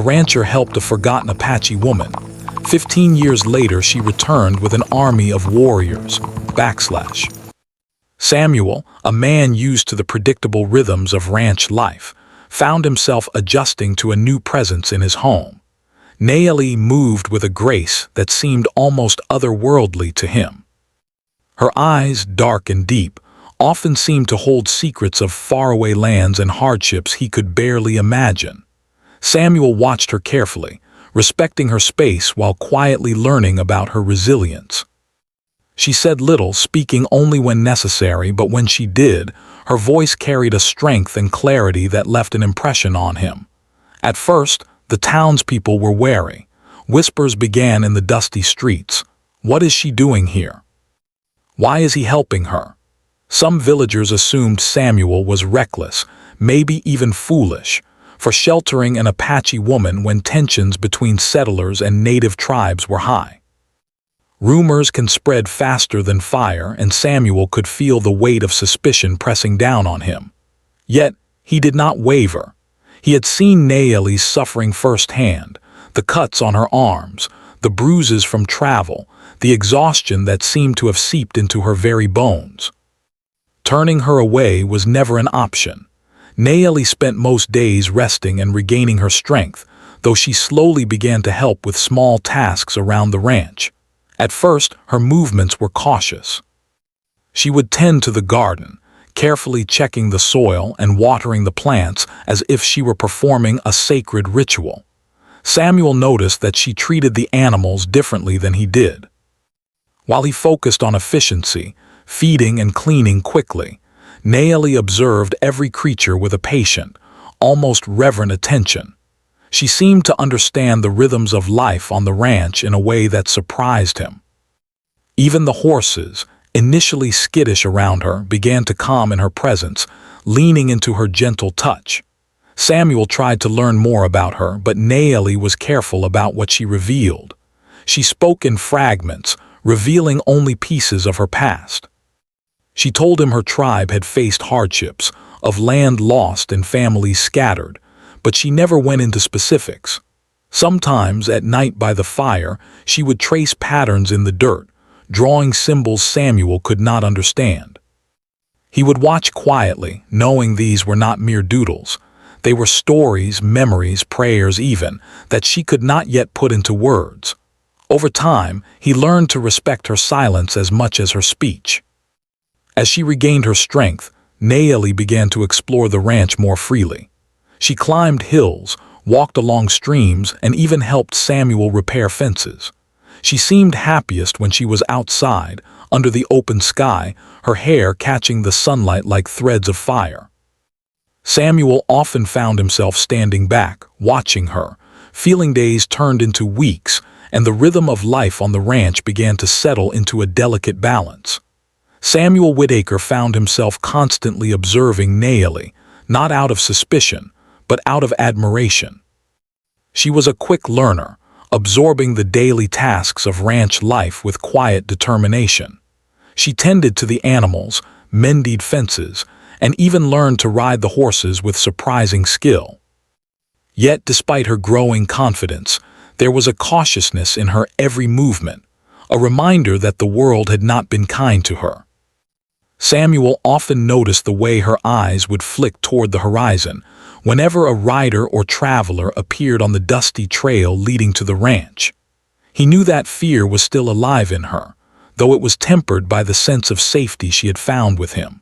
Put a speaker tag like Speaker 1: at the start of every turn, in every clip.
Speaker 1: a rancher helped a forgotten Apache woman. 15 years later, she returned with an army of warriors. Samuel, a man used to the predictable rhythms of ranch life, found himself adjusting to a new presence in his home. Naomi moved with a grace that seemed almost otherworldly to him. Her eyes, dark and deep, often seemed to hold secrets of faraway lands and hardships he could barely imagine. Samuel watched her carefully, respecting her space while quietly learning about her resilience. She said little, speaking only when necessary, but when she did, her voice carried a strength and clarity that left an impression on him. At first, the townspeople were wary. Whispers began in the dusty streets. What is she doing here? Why is he helping her? Some villagers assumed Samuel was reckless, maybe even foolish, for sheltering an Apache woman when tensions between settlers and native tribes were high. Rumors can spread faster than fire, and Samuel could feel the weight of suspicion pressing down on him. Yet, he did not waver. He had seen Naomi's suffering firsthand, the cuts on her arms, the bruises from travel, the exhaustion that seemed to have seeped into her very bones. Turning her away was never an option. Naomi spent most days resting and regaining her strength, though she slowly began to help with small tasks around the ranch. At first, her movements were cautious. She would tend to the garden, carefully checking the soil and watering the plants as if she were performing a sacred ritual. Samuel noticed that she treated the animals differently than he did. While he focused on efficiency, feeding and cleaning quickly, Naomi observed every creature with a patient, almost reverent attention. She seemed to understand the rhythms of life on the ranch in a way that surprised him. Even the horses, initially skittish around her, began to calm in her presence, leaning into her gentle touch. Samuel tried to learn more about her, but Naomi was careful about what she revealed. She spoke in fragments, revealing only pieces of her past. She told him her tribe had faced hardships, of land lost and families scattered, but she never went into specifics. Sometimes, at night by the fire, she would trace patterns in the dirt, drawing symbols Samuel could not understand. He would watch quietly, knowing these were not mere doodles. They were stories, memories, prayers even, that she could not yet put into words. Over time, he learned to respect her silence as much as her speech. As she regained her strength, Naomi began to explore the ranch more freely. She climbed hills, walked along streams, and even helped Samuel repair fences. She seemed happiest when she was outside, under the open sky, her hair catching the sunlight like threads of fire. Samuel often found himself standing back, watching her, feeling days turned into weeks, and the rhythm of life on the ranch began to settle into a delicate balance. Samuel Whitaker found himself constantly observing Naomi, not out of suspicion, but out of admiration. She was a quick learner, absorbing the daily tasks of ranch life with quiet determination. She tended to the animals, mended fences, and even learned to ride the horses with surprising skill. Yet, despite her growing confidence, there was a cautiousness in her every movement, a reminder that the world had not been kind to her. Samuel often noticed the way her eyes would flick toward the horizon whenever a rider or traveler appeared on the dusty trail leading to the ranch. He knew that fear was still alive in her, though it was tempered by the sense of safety she had found with him.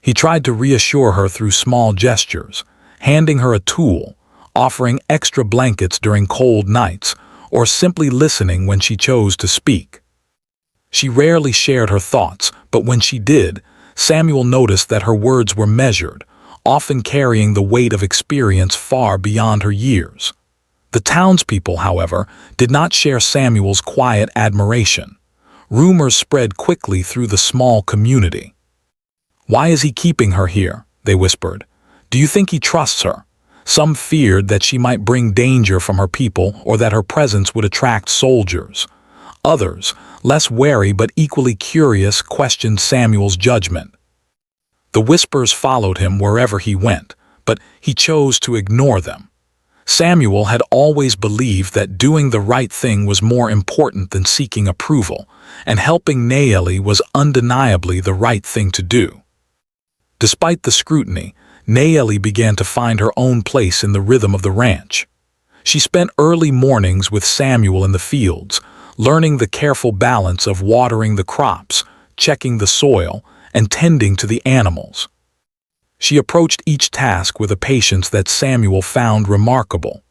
Speaker 1: He tried to reassure her through small gestures, handing her a tool, offering extra blankets during cold nights, or simply listening when she chose to speak. She rarely shared her thoughts, but when she did, Samuel noticed that her words were measured, often carrying the weight of experience far beyond her years. The townspeople, however, did not share Samuel's quiet admiration. Rumors spread quickly through the small community. "Why is he keeping her here?" they whispered. "Do you think he trusts her?" Some feared that she might bring danger from her people or that her presence would attract soldiers. Others, less wary but equally curious, questioned Samuel's judgment. The whispers followed him wherever he went, but he chose to ignore them. Samuel had always believed that doing the right thing was more important than seeking approval, and helping Nayeli was undeniably the right thing to do. Despite the scrutiny, Nayeli began to find her own place in the rhythm of the ranch. She spent early mornings with Samuel in the fields, learning the careful balance of watering the crops, checking the soil, and tending to the animals. She approached each task with a patience that Samuel found remarkable.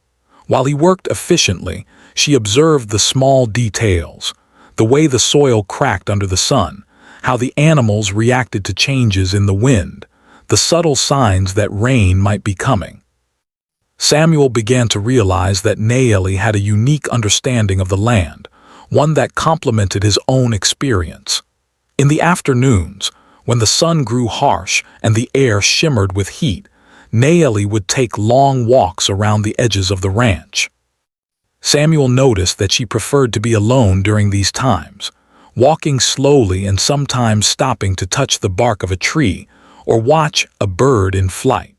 Speaker 1: While he worked efficiently, she observed the small details, the way the soil cracked under the sun, how the animals reacted to changes in the wind, the subtle signs that rain might be coming. Samuel began to realize that Nayeli had a unique understanding of the land, one that complemented his own experience. In the afternoons, when the sun grew harsh and the air shimmered with heat, Nayeli would take long walks around the edges of the ranch. Samuel noticed that she preferred to be alone during these times, walking slowly and sometimes stopping to touch the bark of a tree or watch a bird in flight.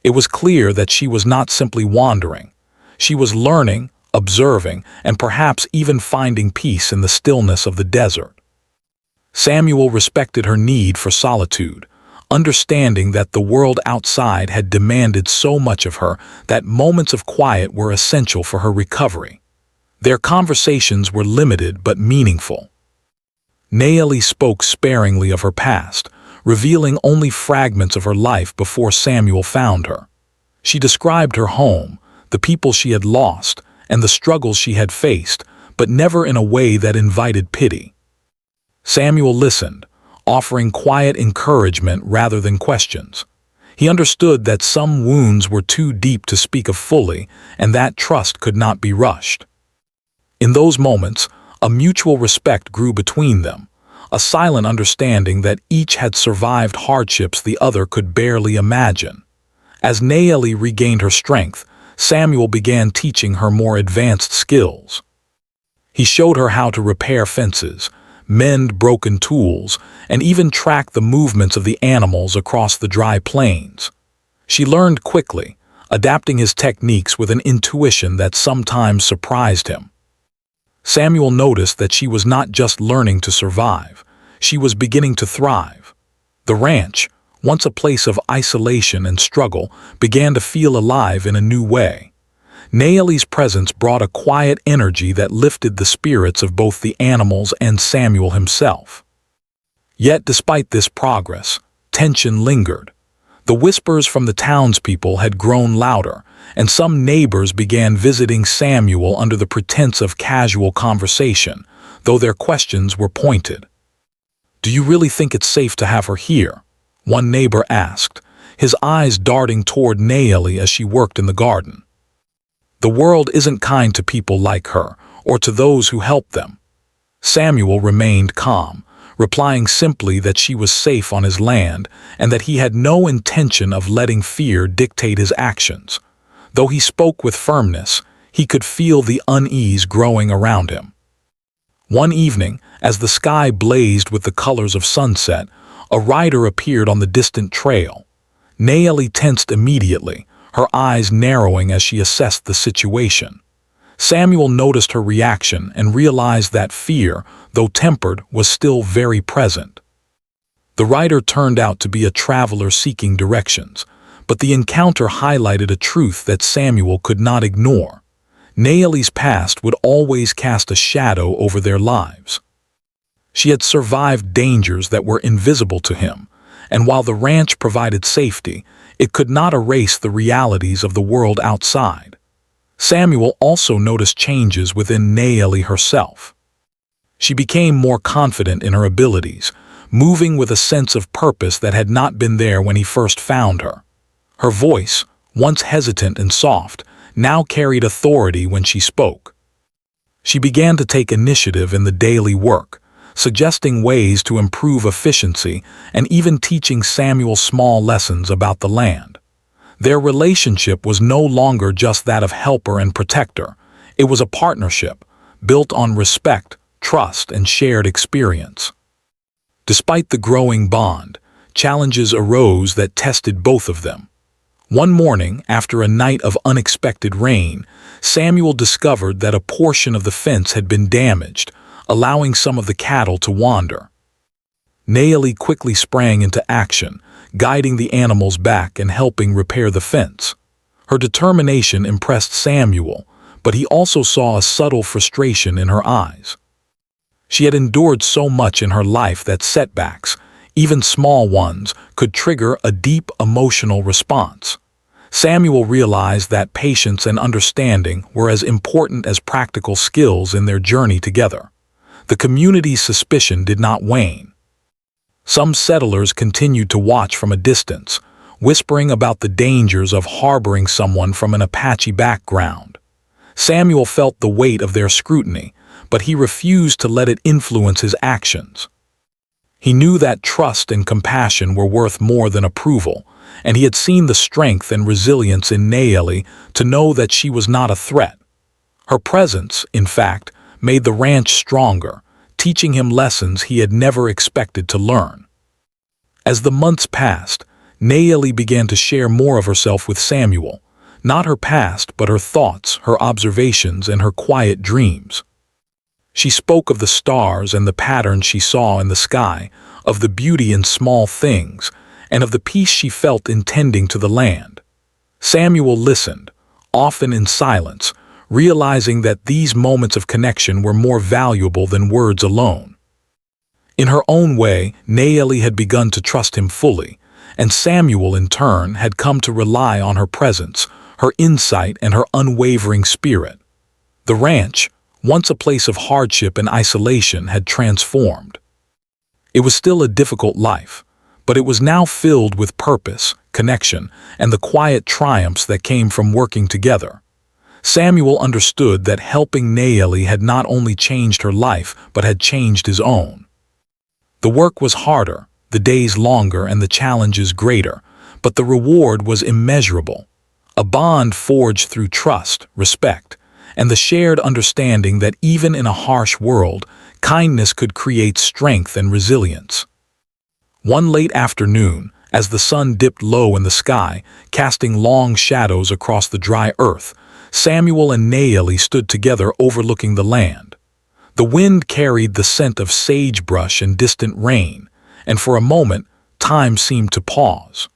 Speaker 1: It was clear that she was not simply wandering. She was learning, observing, and perhaps even finding peace in the stillness of the desert. Samuel respected her need for solitude, understanding that the world outside had demanded so much of her that moments of quiet were essential for her recovery. Their conversations were limited but meaningful. Nayeli spoke sparingly of her past, revealing only fragments of her life before Samuel found her. She described her home, the people she had lost, and the struggles she had faced, but never in a way that invited pity. Samuel listened, offering quiet encouragement rather than questions. He understood that some wounds were too deep to speak of fully, and that trust could not be rushed. In those moments, a mutual respect grew between them, a silent understanding that each had survived hardships the other could barely imagine. As Nayeli regained her strength, Samuel began teaching her more advanced skills. He showed her how to repair fences, mend broken tools, and even track the movements of the animals across the dry plains. She learned quickly, adapting his techniques with an intuition that sometimes surprised him. Samuel noticed that she was not just learning to survive, she was beginning to thrive. The ranch, once a place of isolation and struggle, began to feel alive in a new way. Nayeli's presence brought a quiet energy that lifted the spirits of both the animals and Samuel himself. Yet despite this progress, tension lingered. The whispers from the townspeople had grown louder, and some neighbors began visiting Samuel under the pretense of casual conversation, though their questions were pointed. "Do you really think it's safe to have her here?" one neighbor asked, his eyes darting toward Nayeli as she worked in the garden. "The world isn't kind to people like her, or to those who help them." Samuel remained calm, replying simply that she was safe on his land and that he had no intention of letting fear dictate his actions. Though he spoke with firmness, he could feel the unease growing around him. One evening, as the sky blazed with the colors of sunset, a rider appeared on the distant trail. Nayeli tensed immediately, her eyes narrowing as she assessed the situation. Samuel noticed her reaction and realized that fear, though tempered, was still very present. The rider turned out to be a traveler seeking directions, but the encounter highlighted a truth that Samuel could not ignore. Nayeli's past would always cast a shadow over their lives. She had survived dangers that were invisible to him, and while the ranch provided safety, it could not erase the realities of the world outside. Samuel also noticed changes within Nayeli herself. She became more confident in her abilities, moving with a sense of purpose that had not been there when he first found her. Her voice, once hesitant and soft, now carried authority when she spoke. She began to take initiative in the daily work, suggesting ways to improve efficiency and even teaching Samuel small lessons about the land. Their relationship was no longer just that of helper and protector. It was a partnership, built on respect, trust, and shared experience. Despite the growing bond, challenges arose that tested both of them. One morning, after a night of unexpected rain, Samuel discovered that a portion of the fence had been damaged, allowing some of the cattle to wander. Naomi quickly sprang into action, guiding the animals back and helping repair the fence. Her determination impressed Samuel, but he also saw a subtle frustration in her eyes. She had endured so much in her life that setbacks, even small ones, could trigger a deep emotional response. Samuel realized that patience and understanding were as important as practical skills in their journey together. The community's suspicion did not wane. Some settlers continued to watch from a distance, whispering about the dangers of harboring someone from an Apache background. Samuel felt the weight of their scrutiny, but he refused to let it influence his actions. He knew that trust and compassion were worth more than approval, and he had seen the strength and resilience in Naomi to know that she was not a threat. Her presence, in fact, made the ranch stronger, teaching him lessons he had never expected to learn. As the months passed, Naomi began to share more of herself with Samuel, not her past but her thoughts, her observations, and her quiet dreams. She spoke of the stars and the patterns she saw in the sky, of the beauty in small things, and of the peace she felt in tending to the land. Samuel listened, often in silence, realizing that these moments of connection were more valuable than words alone. In her own way, Naomi had begun to trust him fully, and Samuel, in turn, had come to rely on her presence, her insight, and her unwavering spirit. The ranch, once a place of hardship and isolation, had transformed. It was still a difficult life, but it was now filled with purpose, connection, and the quiet triumphs that came from working together. Samuel understood that helping Naomi had not only changed her life, but had changed his own. The work was harder, the days longer, and the challenges greater, but the reward was immeasurable. A bond forged through trust, respect, and the shared understanding that even in a harsh world, kindness could create strength and resilience. One late afternoon, as the sun dipped low in the sky, casting long shadows across the dry earth, Samuel and Naomi stood together overlooking the land. The wind carried the scent of sagebrush and distant rain, and for a moment, time seemed to pause.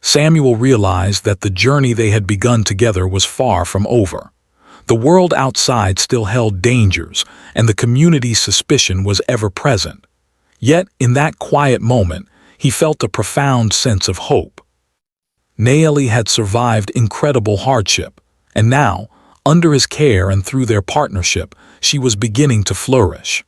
Speaker 1: Samuel realized that the journey they had begun together was far from over. The world outside still held dangers, and the community's suspicion was ever present. Yet, in that quiet moment, he felt a profound sense of hope. Naomi had survived incredible hardship, and now, under his care and through their partnership, she was beginning to flourish.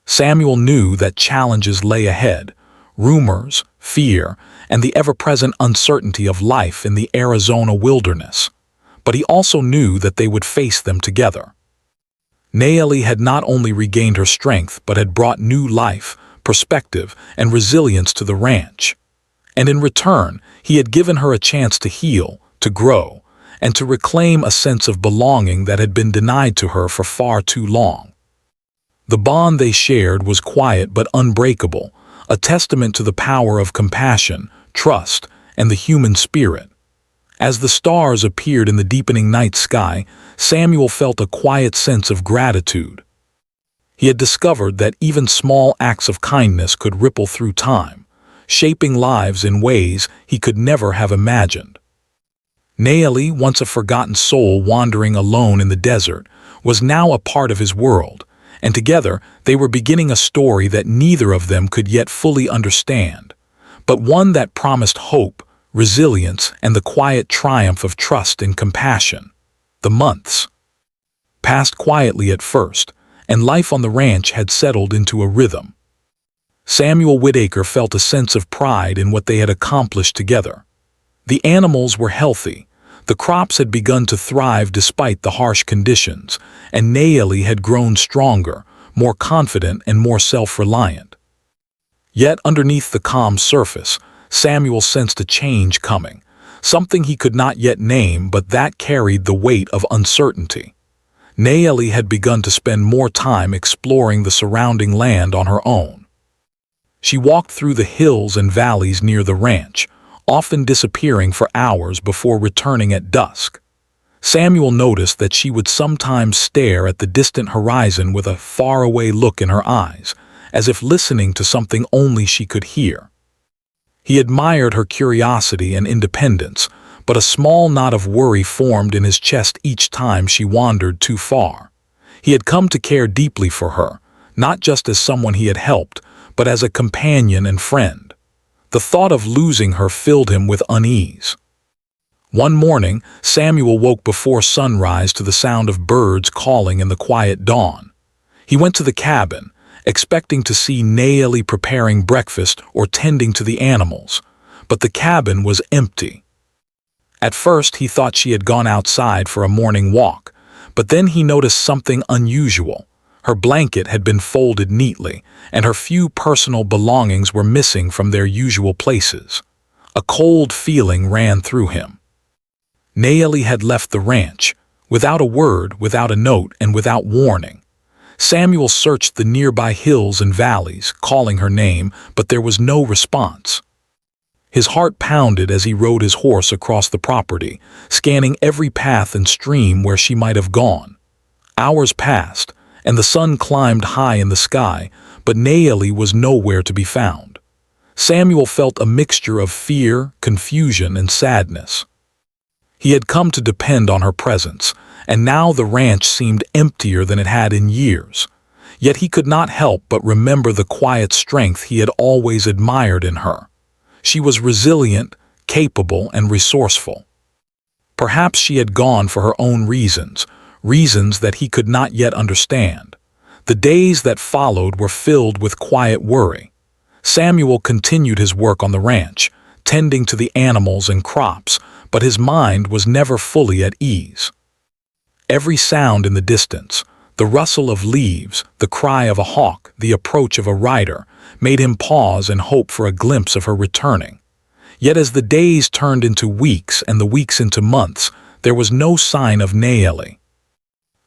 Speaker 1: Samuel knew that challenges lay ahead, rumors, fear, and the ever-present uncertainty of life in the Arizona wilderness. But he also knew that they would face them together. Naomi had not only regained her strength but had brought new life, perspective, and resilience to the ranch. And in return, he had given her a chance to heal, to grow, and to reclaim a sense of belonging that had been denied to her for far too long. The bond they shared was quiet but unbreakable, a testament to the power of compassion, trust, and the human spirit. As the stars appeared in the deepening night sky, Samuel felt a quiet sense of gratitude. He had discovered that even small acts of kindness could ripple through time, shaping lives in ways he could never have imagined. Naomi, once a forgotten soul wandering alone in the desert, was now a part of his world, and together they were beginning a story that neither of them could yet fully understand, but one that promised hope, resilience, and the quiet triumph of trust and compassion. The months passed quietly at first, and life on the ranch had settled into a rhythm. Samuel Whitaker felt a sense of pride in what they had accomplished together. The animals were healthy, the crops had begun to thrive despite the harsh conditions, and Naomi had grown stronger, more confident, and more self-reliant. Yet underneath the calm surface, Samuel sensed a change coming, something he could not yet name but that carried the weight of uncertainty. Naomi had begun to spend more time exploring the surrounding land on her own. She walked through the hills and valleys near the ranch, often disappearing for hours before returning at dusk. Samuel noticed that she would sometimes stare at the distant horizon with a faraway look in her eyes, as if listening to something only she could hear. He admired her curiosity and independence, but a small knot of worry formed in his chest each time she wandered too far. He had come to care deeply for her, not just as someone he had helped, but as a companion and friend. The thought of losing her filled him with unease. One morning, Samuel woke before sunrise to the sound of birds calling in the quiet dawn. He went to the cabin, expecting to see Naomi preparing breakfast or tending to the animals, but the cabin was empty. At first, he thought she had gone outside for a morning walk, but then he noticed something unusual. Her blanket had been folded neatly, and her few personal belongings were missing from their usual places. A cold feeling ran through him. Naomi had left the ranch, without a word, without a note, and without warning. Samuel searched the nearby hills and valleys, calling her name, but there was no response. His heart pounded as he rode his horse across the property, scanning every path and stream where she might have gone. Hours passed, and the sun climbed high in the sky, but Naomi was nowhere to be found. Samuel felt a mixture of fear, confusion, and sadness. He had come to depend on her presence, and now the ranch seemed emptier than it had in years. Yet he could not help but remember the quiet strength he had always admired in her. She was resilient, capable, and resourceful. Perhaps she had gone for her own reasons, reasons that he could not yet understand. The days that followed were filled with quiet worry. Samuel continued his work on the ranch, tending to the animals and crops, but his mind was never fully at ease. Every sound in the distance, the rustle of leaves, the cry of a hawk, the approach of a rider, made him pause and hope for a glimpse of her returning. Yet as the days turned into weeks and the weeks into months, there was no sign of Naomi.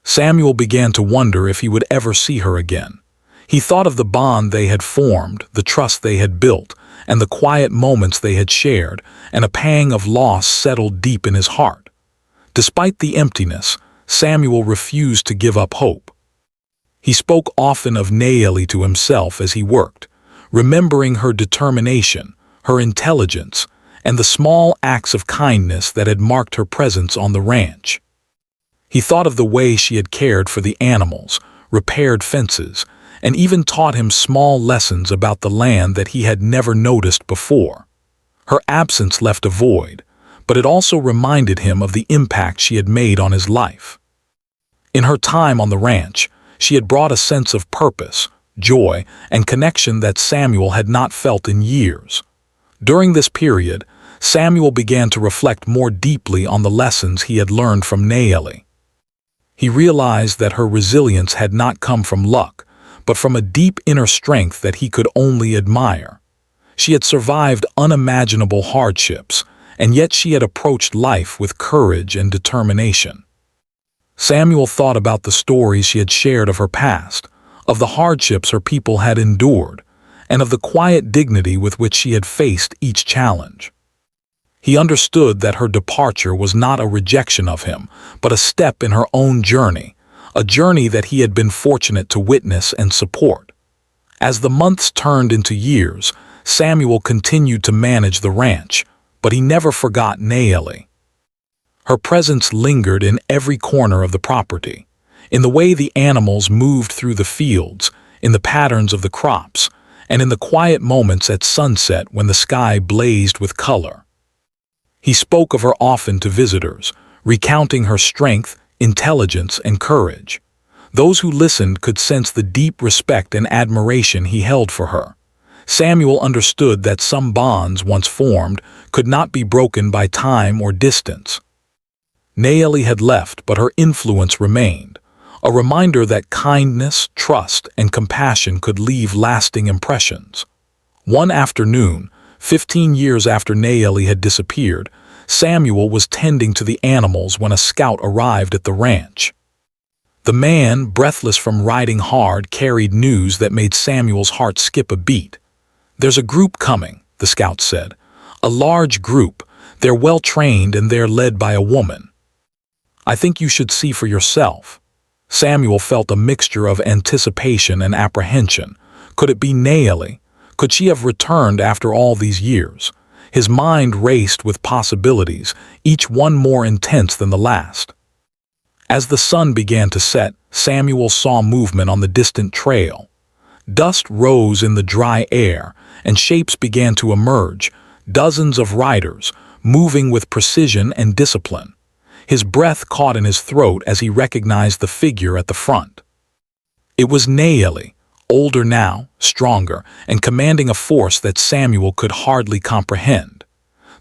Speaker 1: Samuel began to wonder if he would ever see her again. He thought of the bond they had formed, the trust they had built, and the quiet moments they had shared, and a pang of loss settled deep in his heart. Despite the emptiness, Samuel refused to give up hope. He spoke often of Naomi to himself as he worked, remembering her determination, her intelligence, and the small acts of kindness that had marked her presence on the ranch. He thought of the way she had cared for the animals, repaired fences, and even taught him small lessons about the land that he had never noticed before. Her absence left a void, but it also reminded him of the impact she had made on his life. In her time on the ranch, she had brought a sense of purpose, joy, and connection that Samuel had not felt in years. During this period, Samuel began to reflect more deeply on the lessons he had learned from Naomi. He realized that her resilience had not come from luck, but from a deep inner strength that he could only admire. She had survived unimaginable hardships, and yet she had approached life with courage and determination. Samuel thought about the stories she had shared of her past, of the hardships her people had endured, and of the quiet dignity with which she had faced each challenge. He understood that her departure was not a rejection of him, but a step in her own journey, a journey that he had been fortunate to witness and support. As the months turned into years, Samuel continued to manage the ranch, but he never forgot Naomi. Her presence lingered in every corner of the property, in the way the animals moved through the fields, in the patterns of the crops, and in the quiet moments at sunset when the sky blazed with color. He spoke of her often to visitors, recounting her strength, intelligence, and courage. Those who listened could sense the deep respect and admiration he held for her. Samuel understood that some bonds once formed could not be broken by time or distance. Naomi had left, but her influence remained, a reminder that kindness, trust, and compassion could leave lasting impressions. One afternoon, 15 years after Naomi had disappeared, Samuel was tending to the animals when a scout arrived at the ranch. The man, breathless from riding hard, carried news that made Samuel's heart skip a beat. "There's a group coming," the scout said. A large group. They're well-trained and they're led by a woman. I think you should see for yourself. Samuel felt a mixture of anticipation and apprehension. Could it be Naeli? Could she have returned after all these years? His mind raced with possibilities, each one more intense than the last. As the sun began to set, Samuel saw movement on the distant trail. Dust rose in the dry air, and shapes began to emerge, dozens of riders, moving with precision and discipline. His breath caught in his throat as he recognized the figure at the front. It was Naeli, older now, stronger, and commanding a force that Samuel could hardly comprehend.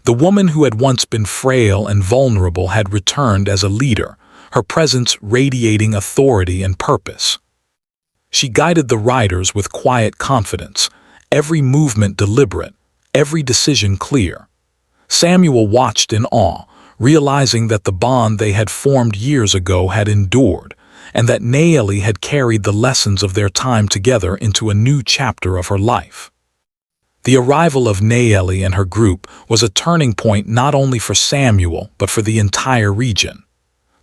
Speaker 1: The woman who had once been frail and vulnerable had returned as a leader, her presence radiating authority and purpose. She guided the riders with quiet confidence, every movement deliberate, every decision clear. Samuel watched in awe, realizing that the bond they had formed years ago had endured, and that Naeli had carried the lessons of their time together into a new chapter of her life. The arrival of Naeli and her group was a turning point not only for Samuel but for the entire region.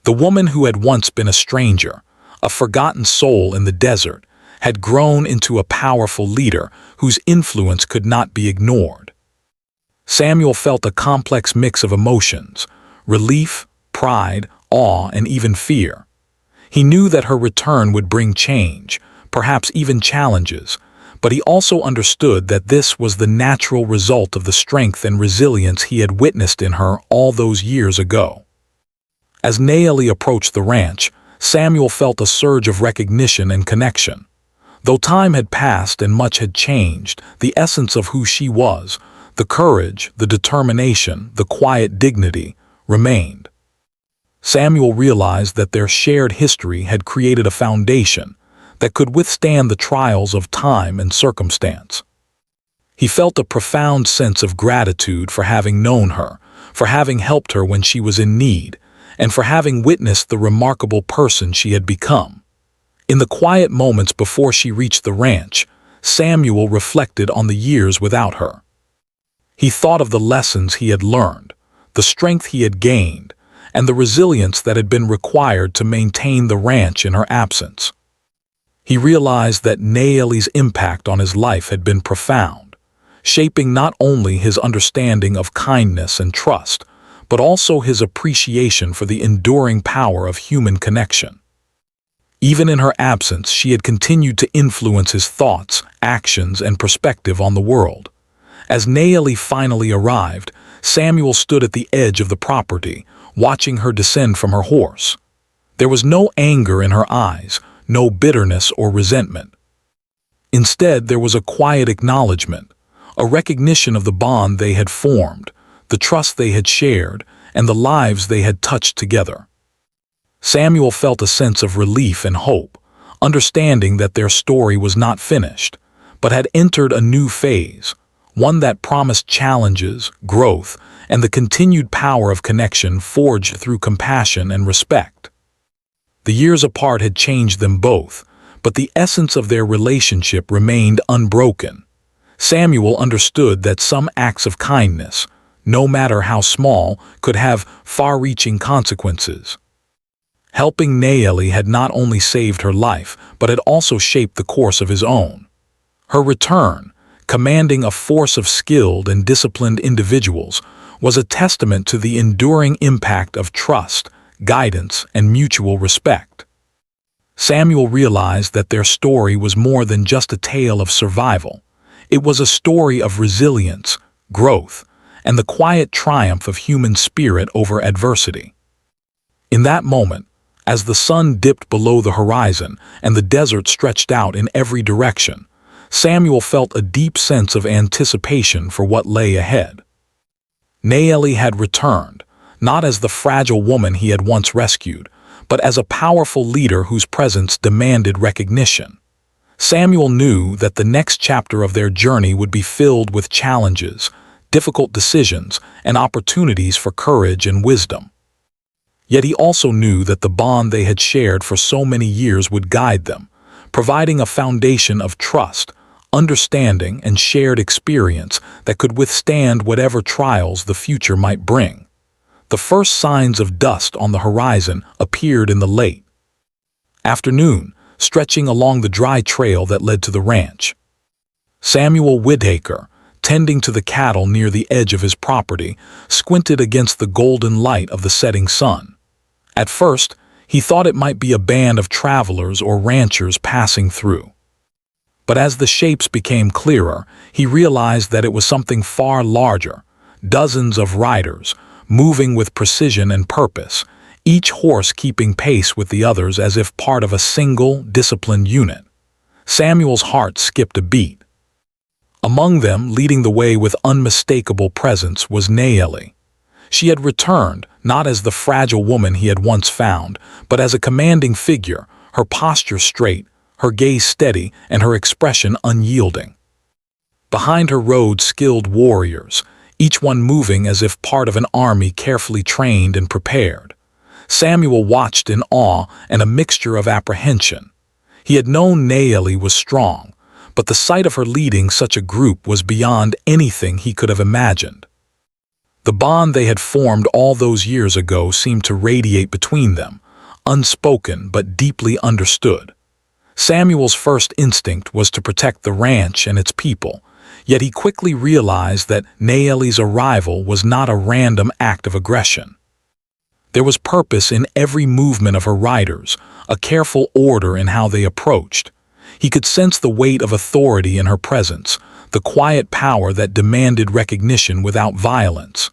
Speaker 1: The woman who had once been a stranger, a forgotten soul in the desert, had grown into a powerful leader whose influence could not be ignored. Samuel felt a complex mix of emotions: relief, pride, awe, and even fear. He knew that her return would bring change, perhaps even challenges, but he also understood that this was the natural result of the strength and resilience he had witnessed in her all those years ago. As Naeli approached the ranch, Samuel felt a surge of recognition and connection. Though time had passed and much had changed, the essence of who she was, the courage, the determination, the quiet dignity, remained. Samuel realized that their shared history had created a foundation that could withstand the trials of time and circumstance. He felt a profound sense of gratitude for having known her, for having helped her when she was in need, and for having witnessed the remarkable person she had become. In the quiet moments before she reached the ranch, Samuel reflected on the years without her. He thought of the lessons he had learned, the strength he had gained, and the resilience that had been required to maintain the ranch in her absence. He realized that Naeli's impact on his life had been profound, shaping not only his understanding of kindness and trust, but also his appreciation for the enduring power of human connection. Even in her absence, she had continued to influence his thoughts, actions, and perspective on the world. As Naeli finally arrived, Samuel stood at the edge of the property, watching her descend from her horse. There was no anger in her eyes, no bitterness or resentment. Instead, there was a quiet acknowledgement, a recognition of the bond they had formed, the trust they had shared, and the lives they had touched together. Samuel felt a sense of relief and hope, understanding that their story was not finished, but had entered a new phase, one that promised challenges, growth, and the continued power of connection forged through compassion and respect. The years apart had changed them both, but the essence of their relationship remained unbroken. Samuel understood that some acts of kindness, no matter how small, could have far-reaching consequences. Helping Naeli had not only saved her life, but had also shaped the course of his own. Her return, commanding a force of skilled and disciplined individuals, was a testament to the enduring impact of trust, guidance, and mutual respect. Samuel realized that their story was more than just a tale of survival. It was a story of resilience, growth, and the quiet triumph of human spirit over adversity. In that moment, as the sun dipped below the horizon and the desert stretched out in every direction, Samuel felt a deep sense of anticipation for what lay ahead. Naeli had returned, not as the fragile woman he had once rescued, but as a powerful leader whose presence demanded recognition. Samuel knew that the next chapter of their journey would be filled with challenges, difficult decisions, and opportunities for courage and wisdom. Yet he also knew that the bond they had shared for so many years would guide them, providing a foundation of trust, understanding, and shared experience that could withstand whatever trials the future might bring. The first signs of dust on the horizon appeared in the late afternoon, stretching along the dry trail that led to the ranch. Samuel Whittaker, tending to the cattle near the edge of his property, squinted against the golden light of the setting sun. At first, he thought it might be a band of travelers or ranchers passing through. But as the shapes became clearer, he realized that it was something far larger, dozens of riders, moving with precision and purpose, each horse keeping pace with the others as if part of a single, disciplined unit. Samuel's heart skipped a beat. Among them, leading the way with unmistakable presence, was Nayeli. She had returned, not as the fragile woman he had once found, but as a commanding figure, her posture straight, her gaze steady, and her expression unyielding. Behind her rode skilled warriors, each one moving as if part of an army carefully trained and prepared. Samuel watched in awe and a mixture of apprehension. He had known Nayeli was strong, but the sight of her leading such a group was beyond anything he could have imagined. The bond they had formed all those years ago seemed to radiate between them, unspoken but deeply understood. Samuel's first instinct was to protect the ranch and its people, yet he quickly realized that Nayeli's arrival was not a random act of aggression. There was purpose in every movement of her riders, a careful order in how they approached. He could sense the weight of authority in her presence, the quiet power that demanded recognition without violence.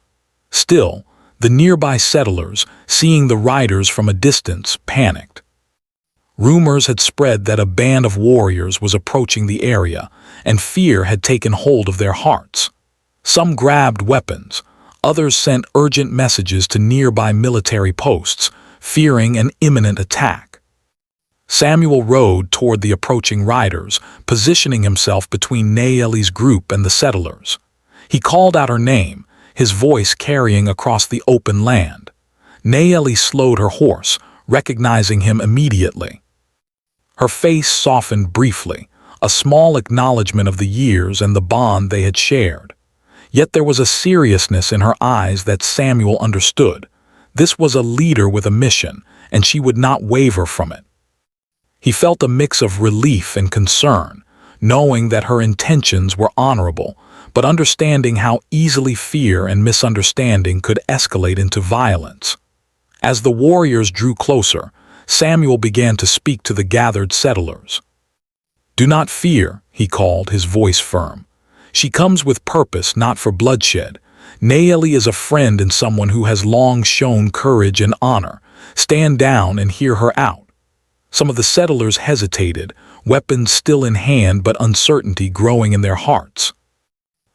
Speaker 1: Still, the nearby settlers, seeing the riders from a distance, panicked. Rumors had spread that a band of warriors was approaching the area, and fear had taken hold of their hearts. Some grabbed weapons, others sent urgent messages to nearby military posts, fearing an imminent attack. Samuel rode toward the approaching riders, positioning himself between Nayeli's group and the settlers. He called out her name, his voice carrying across the open land. Nayeli slowed her horse, recognizing him immediately. Her face softened briefly, a small acknowledgement of the years and the bond they had shared. Yet there was a seriousness in her eyes that Samuel understood. This was a leader with a mission, and she would not waver from it. He felt a mix of relief and concern, knowing that her intentions were honorable, but understanding how easily fear and misunderstanding could escalate into violence. As the warriors drew closer, Samuel began to speak to the gathered settlers. "Do not fear," he called, his voice firm. "She comes with purpose, not for bloodshed. Nayeli is a friend and someone who has long shown courage and honor. Stand down and hear her out." Some of the settlers hesitated, weapons still in hand but uncertainty growing in their hearts.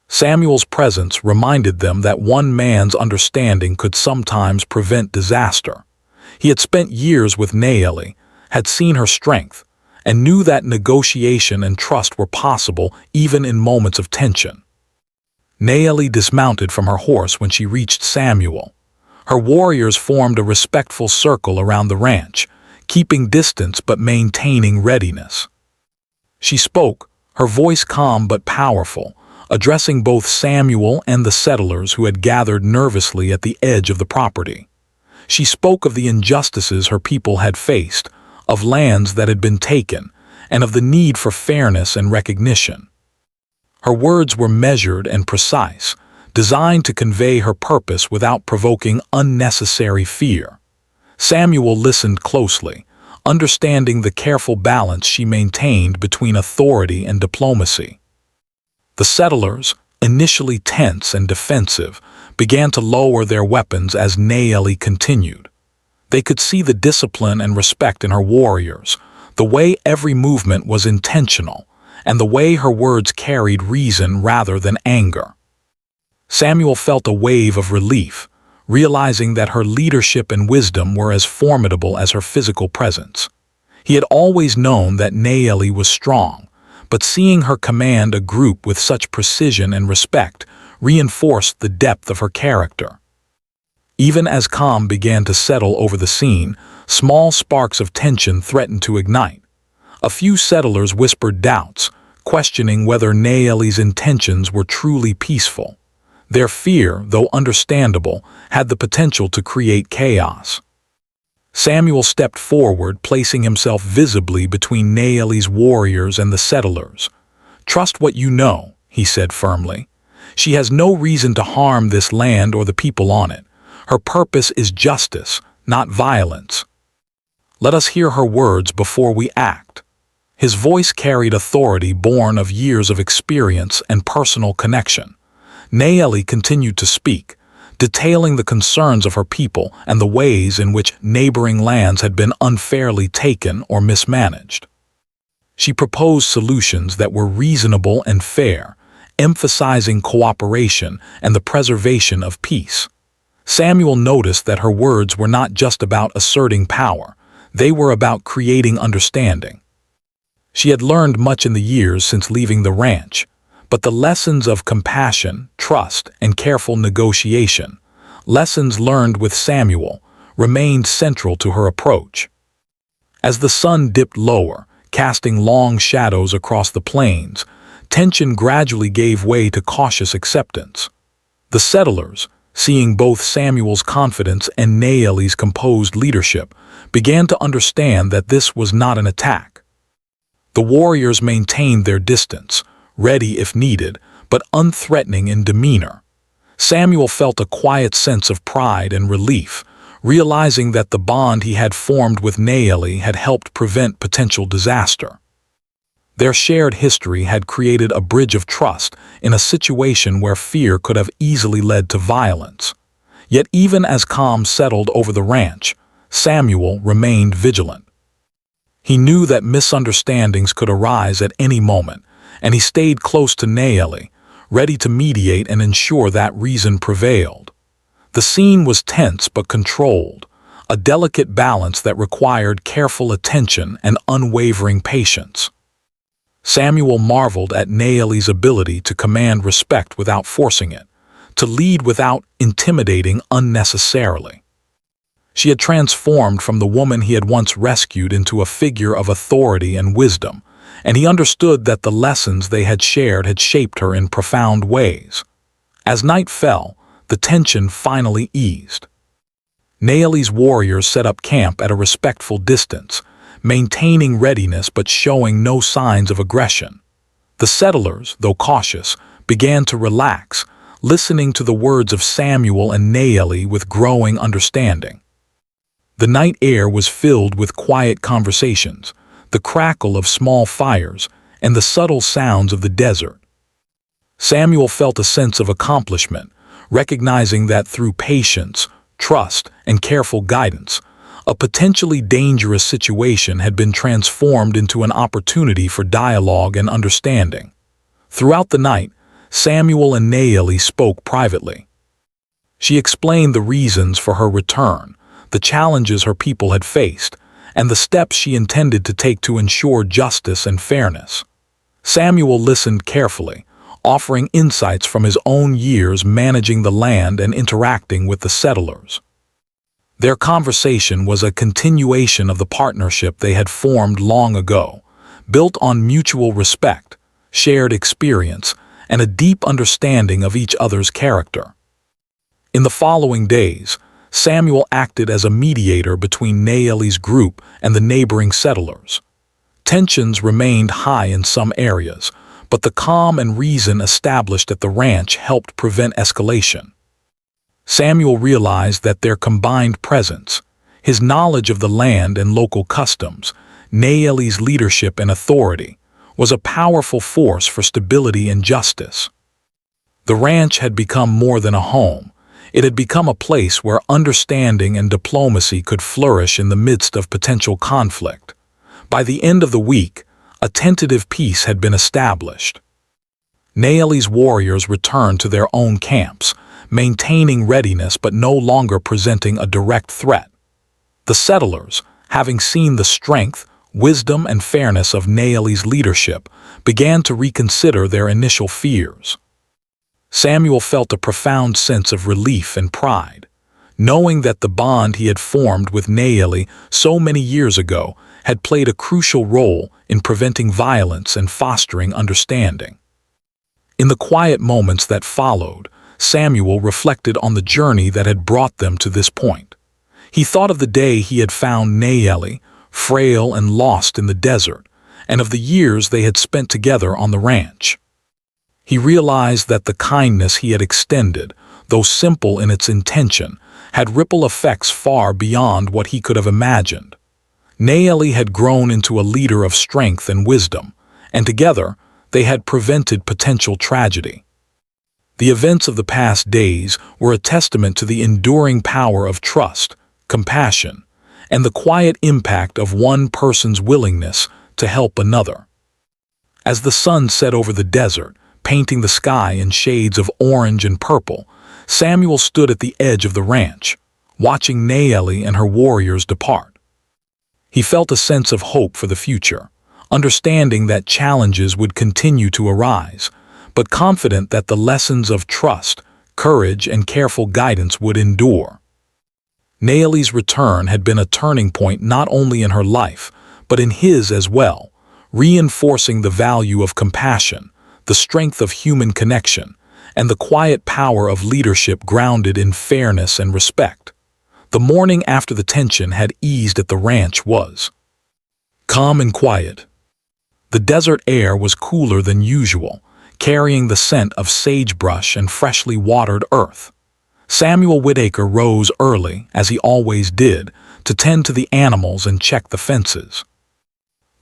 Speaker 1: Samuel's presence reminded them that one man's understanding could sometimes prevent disaster. He had spent years with Nayeli, had seen her strength, and knew that negotiation and trust were possible even in moments of tension. Nayeli dismounted from her horse when she reached Samuel. Her warriors formed a respectful circle around the ranch, keeping distance but maintaining readiness. She spoke, her voice calm but powerful, addressing both Samuel and the settlers who had gathered nervously at the edge of the property. She spoke of the injustices her people had faced, of lands that had been taken, and of the need for fairness and recognition. Her words were measured and precise, designed to convey her purpose without provoking unnecessary fear. Samuel listened closely, understanding the careful balance she maintained between authority and diplomacy. The settlers, initially tense and defensive, began to lower their weapons as Nayeli continued. They could see the discipline and respect in her warriors, the way every movement was intentional, and the way her words carried reason rather than anger. Samuel felt a wave of relief, realizing that her leadership and wisdom were as formidable as her physical presence. He had always known that Nayeli was strong, but seeing her command a group with such precision and respect reinforced the depth of her character. Even as calm began to settle over the scene, small sparks of tension threatened to ignite. A few settlers whispered doubts, questioning whether Naeli's intentions were truly peaceful. Their fear, though understandable, had the potential to create chaos. Samuel stepped forward, placing himself visibly between Naeli's warriors and the settlers. "Trust what you know," he said firmly. "She has no reason to harm this land or the people on it. Her purpose is justice, not violence. Let us hear her words before we act." His voice carried authority born of years of experience and personal connection. Naeli continued to speak, detailing the concerns of her people and the ways in which neighboring lands had been unfairly taken or mismanaged. She proposed solutions that were reasonable and fair, emphasizing cooperation and the preservation of peace. Samuel noticed that her words were not just about asserting power, they were about creating understanding. She had learned much in the years since leaving the ranch, but the lessons of compassion, trust, and careful negotiation, lessons learned with Samuel, remained central to her approach. As the sun dipped lower, casting long shadows across the plains, tension gradually gave way to cautious acceptance. The settlers, seeing both Samuel's confidence and Naeli's composed leadership, began to understand that this was not an attack. The warriors maintained their distance, ready if needed, but unthreatening in demeanor. Samuel felt a quiet sense of pride and relief, realizing that the bond he had formed with Naeli had helped prevent potential disaster. Their shared history had created a bridge of trust in a situation where fear could have easily led to violence. Yet even as calm settled over the ranch, Samuel remained vigilant. He knew that misunderstandings could arise at any moment, and he stayed close to Naeli, ready to mediate and ensure that reason prevailed. The scene was tense but controlled, a delicate balance that required careful attention and unwavering patience. Samuel marveled at Naeli's ability to command respect without forcing it, to lead without intimidating unnecessarily. She had transformed from the woman he had once rescued into a figure of authority and wisdom, and he understood that the lessons they had shared had shaped her in profound ways. As night fell, the tension finally eased. Naeli's warriors set up camp at a respectful distance, maintaining readiness but showing no signs of aggression. The settlers, though cautious, began to relax, listening to the words of Samuel and Naeli with growing understanding. The night air was filled with quiet conversations, the crackle of small fires, and the subtle sounds of the desert. Samuel felt a sense of accomplishment, recognizing that through patience, trust, and careful guidance, a potentially dangerous situation had been transformed into an opportunity for dialogue and understanding. Throughout the night, Samuel and Naeli spoke privately. She explained the reasons for her return, the challenges her people had faced, and the steps she intended to take to ensure justice and fairness. Samuel listened carefully, offering insights from his own years managing the land and interacting with the settlers. Their conversation was a continuation of the partnership they had formed long ago, built on mutual respect, shared experience, and a deep understanding of each other's character. In the following days, Samuel acted as a mediator between Naeli's group and the neighboring settlers. Tensions remained high in some areas, but the calm and reason established at the ranch helped prevent escalation. Samuel realized that their combined presence, his knowledge of the land and local customs, Naeli's leadership and authority, was a powerful force for stability and justice. The ranch had become more than a home. It had become a place where understanding and diplomacy could flourish in the midst of potential conflict. By the end of the week, a tentative peace had been established. Naeli's warriors returned to their own camps, maintaining readiness but no longer presenting a direct threat. The settlers, having seen the strength, wisdom, and fairness of Naeli's leadership, began to reconsider their initial fears. Samuel felt a profound sense of relief and pride. knowing that the bond he had formed with Nayeli so many years ago had played a crucial role in preventing violence and fostering understanding. In the quiet moments that followed, Samuel reflected on the journey that had brought them to this point. He thought of the day he had found Nayeli, frail and lost in the desert, and of the years they had spent together on the ranch. He realized that the kindness he had extended, though simple in its intention, had ripple effects far beyond what he could have imagined. Nayeli had grown into a leader of strength and wisdom, and together they had prevented potential tragedy. The events of the past days were a testament to the enduring power of trust, compassion, and the quiet impact of one person's willingness to help another. As the sun set over the desert, painting the sky in shades of orange and purple, Samuel stood at the edge of the ranch, watching Nayeli and her warriors depart. He felt a sense of hope for the future, understanding that challenges would continue to arise, but confident that the lessons of trust, courage, and careful guidance would endure. Nayeli's return had been a turning point not only in her life, but in his as well, reinforcing the value of compassion, the strength of human connection, and the quiet power of leadership grounded in fairness and respect. The morning after the tension had eased at the ranch was calm and quiet. The desert air was cooler than usual, carrying the scent of sagebrush and freshly watered earth. Samuel Whitaker rose early, as he always did, to tend to the animals and check the fences.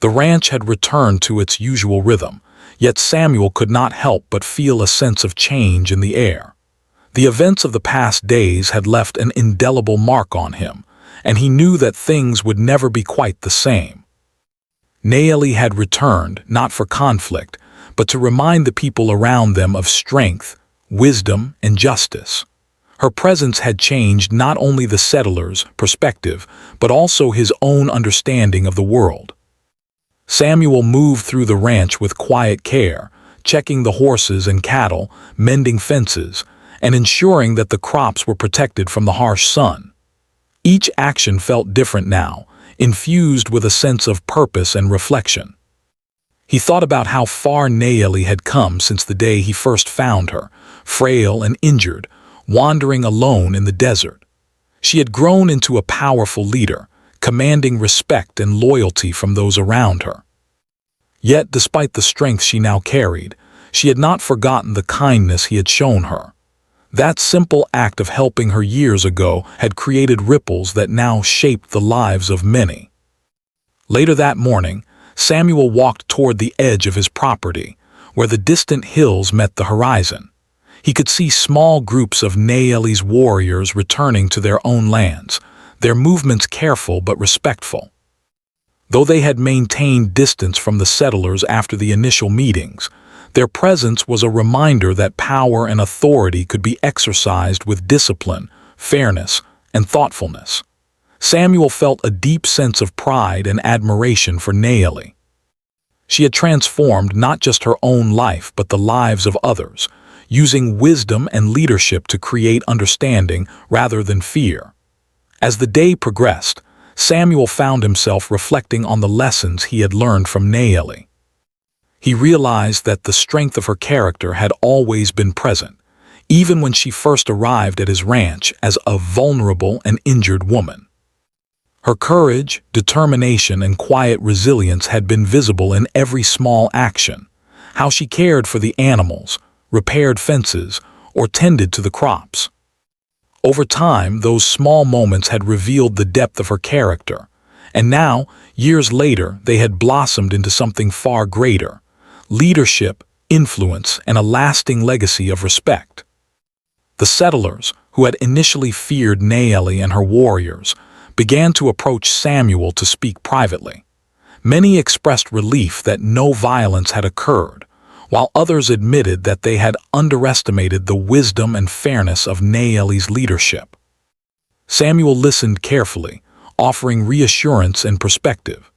Speaker 1: The ranch had returned to its usual rhythm, yet Samuel could not help but feel a sense of change in the air. The events of the past days had left an indelible mark on him, and he knew that things would never be quite the same. Nayeli had returned, not for conflict, but to remind the people around them of strength, wisdom, and justice. Her presence had changed not only the settlers' perspective, but also his own understanding of the world. Samuel moved through the ranch with quiet care, checking the horses and cattle, mending fences, and ensuring that the crops were protected from the harsh sun. Each action felt different now, infused with a sense of purpose and reflection. He thought about how far Nayeli had come since the day he first found her, frail and injured, wandering alone in the desert. She had grown into a powerful leader, commanding respect and loyalty from those around her. Yet, despite the strength she now carried, she had not forgotten the kindness he had shown her. That simple act of helping her years ago had created ripples that now shaped the lives of many. Later that morning, Samuel walked toward the edge of his property, where the distant hills met the horizon. He could see small groups of Nayeli's warriors returning to their own lands, their movements careful but respectful. Though they had maintained distance from the settlers after the initial meetings, their presence was a reminder that power and authority could be exercised with discipline, fairness, and thoughtfulness. Samuel felt a deep sense of pride and admiration for Nayeli. She had transformed not just her own life but the lives of others, using wisdom and leadership to create understanding rather than fear. As the day progressed, Samuel found himself reflecting on the lessons he had learned from Nayeli. He realized that the strength of her character had always been present, even when she first arrived at his ranch as a vulnerable and injured woman. Her courage, determination, and quiet resilience had been visible in every small action, how she cared for the animals, repaired fences, or tended to the crops. Over time, those small moments had revealed the depth of her character, and now, years later, they had blossomed into something far greater: leadership, influence, and a lasting legacy of respect. The settlers, who had initially feared Nayeli and her warriors, began to approach Samuel to speak privately. Many expressed relief that no violence had occurred, while others admitted that they had underestimated the wisdom and fairness of Nayeli's leadership. Samuel listened carefully, offering reassurance and perspective.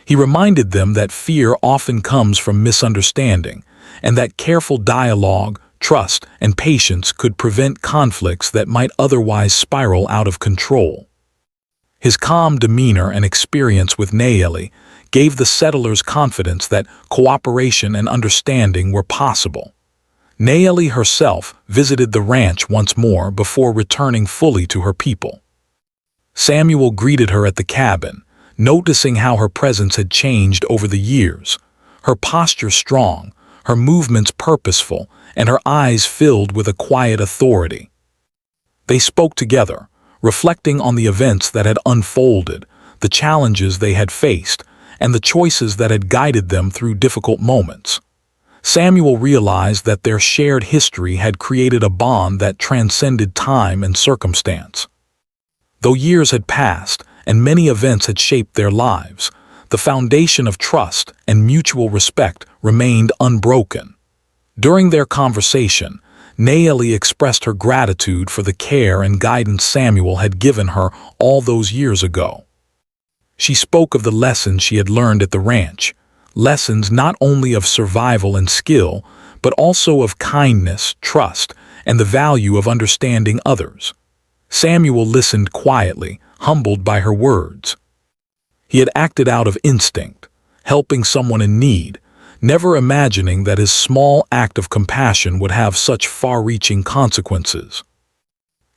Speaker 1: He reminded them that fear often comes from misunderstanding, and that careful dialogue, trust, and patience could prevent conflicts that might otherwise spiral out of control. His calm demeanor and experience with Nayeli gave the settlers confidence that cooperation and understanding were possible. Nayeli herself visited the ranch once more before returning fully to her people. Samuel greeted her at the cabin, noticing how her presence had changed over the years, her posture strong, her movements purposeful, and her eyes filled with a quiet authority. They spoke together, reflecting on the events that had unfolded, the challenges they had faced, and the choices that had guided them through difficult moments. Samuel realized that their shared history had created a bond that transcended time and circumstance. Though years had passed and many events had shaped their lives, the foundation of trust and mutual respect remained unbroken. During their conversation, Nayeli expressed her gratitude for the care and guidance Samuel had given her all those years ago. She spoke of the lessons she had learned at the ranch, lessons not only of survival and skill, but also of kindness, trust, and the value of understanding others. Samuel listened quietly, humbled by her words. He had acted out of instinct, helping someone in need, never imagining that his small act of compassion would have such far-reaching consequences.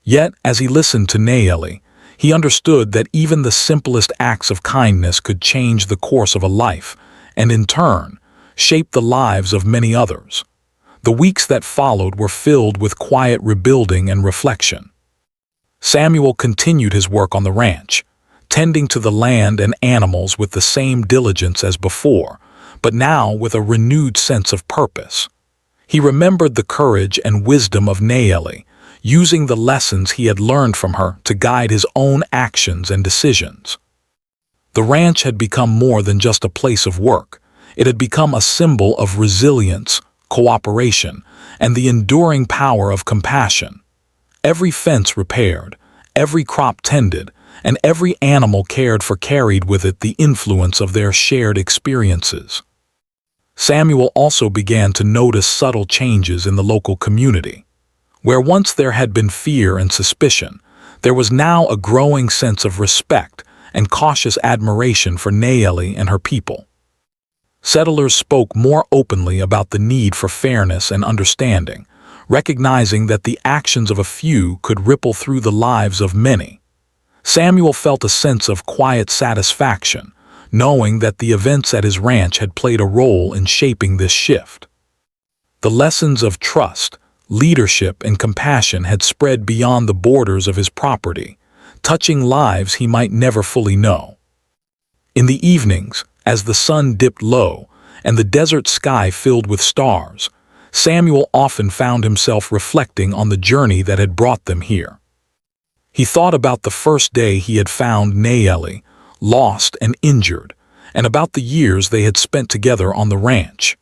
Speaker 1: Yet, as he listened to Nayeli, he understood that even the simplest acts of kindness could change the course of a life, and in turn, shape the lives of many others. The weeks that followed were filled with quiet rebuilding and reflection. Samuel continued his work on the ranch, tending to the land and animals with the same diligence as before, but now with a renewed sense of purpose. He remembered the courage and wisdom of Nayeli, using the lessons he had learned from her to guide his own actions and decisions. The ranch had become more than just a place of work. It had become a symbol of resilience, cooperation, and the enduring power of compassion. Every fence repaired, every crop tended, and every animal cared for carried with it the influence of their shared experiences. Samuel also began to notice subtle changes in the local community. Where once there had been fear and suspicion, there was now a growing sense of respect and cautious admiration for Nayeli and her people. Settlers spoke more openly about the need for fairness and understanding, recognizing that the actions of a few could ripple through the lives of many. Samuel felt a sense of quiet satisfaction, knowing that the events at his ranch had played a role in shaping this shift. The lessons of trust, leadership, and compassion had spread beyond the borders of his property, touching lives he might never fully know. In the evenings, as the sun dipped low and the desert sky filled with stars, Samuel often found himself reflecting on the journey that had brought them here. He thought about the first day he had found Nayeli, lost and injured, and about the years they had spent together on the ranch.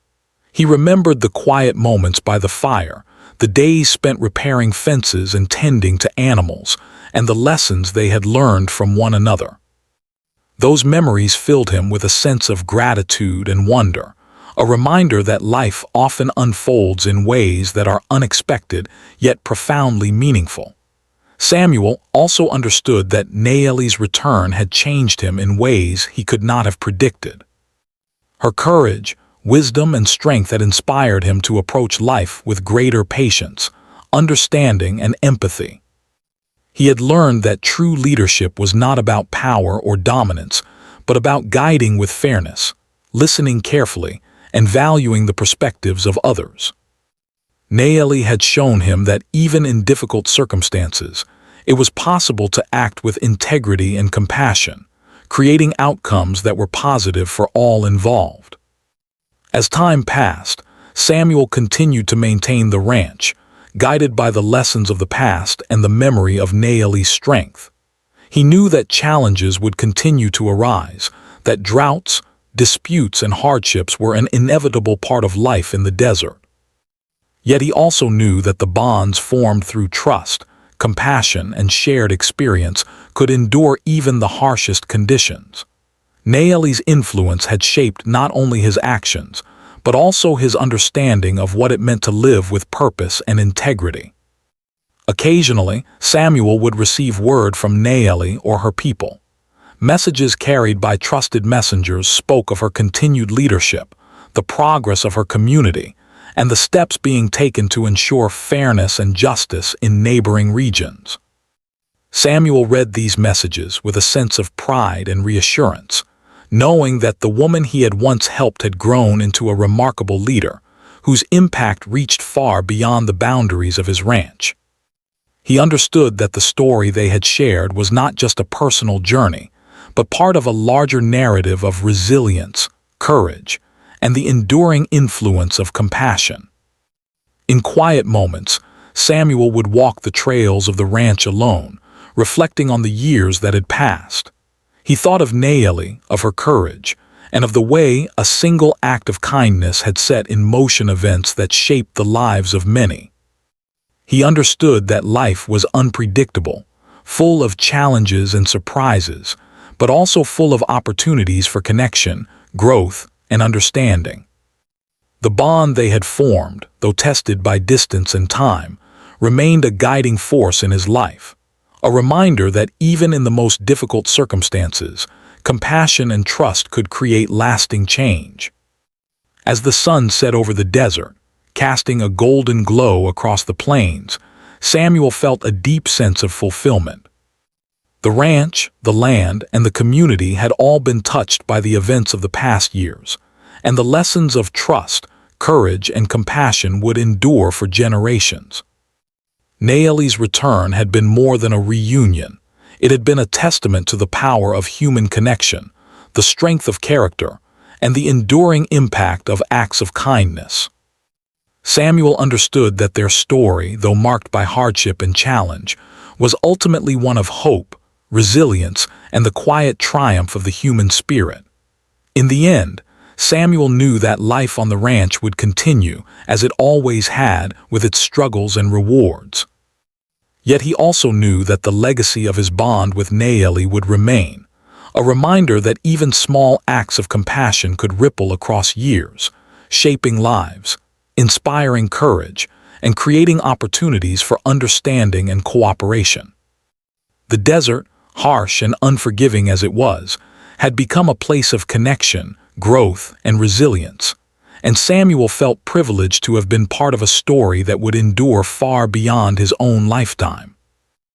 Speaker 1: He remembered the quiet moments by the fire, the days spent repairing fences and tending to animals, and the lessons they had learned from one another. Those memories filled him with a sense of gratitude and wonder, a reminder that life often unfolds in ways that are unexpected yet profoundly meaningful. Samuel also understood that Nayeli's return had changed him in ways he could not have predicted. Her courage, wisdom, and strength had inspired him to approach life with greater patience, understanding, and empathy. He had learned that true leadership was not about power or dominance, but about guiding with fairness, listening carefully, and valuing the perspectives of others. Nayeli had shown him that even in difficult circumstances, it was possible to act with integrity and compassion, creating outcomes that were positive for all involved. As time passed, Samuel continued to maintain the ranch, guided by the lessons of the past and the memory of Nayeli's strength. He knew that challenges would continue to arise, that droughts, disputes, and hardships were an inevitable part of life in the desert. Yet he also knew that the bonds formed through trust, compassion, and shared experience could endure even the harshest conditions. Nayeli's influence had shaped not only his actions, but also his understanding of what it meant to live with purpose and integrity. Occasionally, Samuel would receive word from Naeli or her people. Messages carried by trusted messengers spoke of her continued leadership, the progress of her community, and the steps being taken to ensure fairness and justice in neighboring regions. Samuel read these messages with a sense of pride and reassurance, knowing that the woman he had once helped had grown into a remarkable leader, whose impact reached far beyond the boundaries of his ranch. He understood that the story they had shared was not just a personal journey, but part of a larger narrative of resilience, courage, and the enduring influence of compassion. In quiet moments, Samuel would walk the trails of the ranch alone, reflecting on the years that had passed. He thought of Naeli, of her courage, and of the way a single act of kindness had set in motion events that shaped the lives of many. He understood that life was unpredictable, full of challenges and surprises, but also full of opportunities for connection, growth, and understanding. The bond they had formed, though tested by distance and time, remained a guiding force in his life, a reminder that even in the most difficult circumstances, compassion and trust could create lasting change. As the sun set over the desert, casting a golden glow across the plains, Samuel felt a deep sense of fulfillment. The ranch, the land, and the community had all been touched by the events of the past years, and the lessons of trust, courage, and compassion would endure for generations. Naeli's return had been more than a reunion. It had been a testament to the power of human connection, the strength of character, and the enduring impact of acts of kindness. Samuel understood that their story, though marked by hardship and challenge, was ultimately one of hope, resilience, and the quiet triumph of the human spirit. In the end, Samuel knew that life on the ranch would continue, as it always had, with its struggles and rewards. Yet he also knew that the legacy of his bond with Naeli would remain, a reminder that even small acts of compassion could ripple across years, shaping lives, inspiring courage, and creating opportunities for understanding and cooperation. The desert, harsh and unforgiving as it was, had become a place of connection, growth, and resilience, and Samuel felt privileged to have been part of a story that would endure far beyond his own lifetime.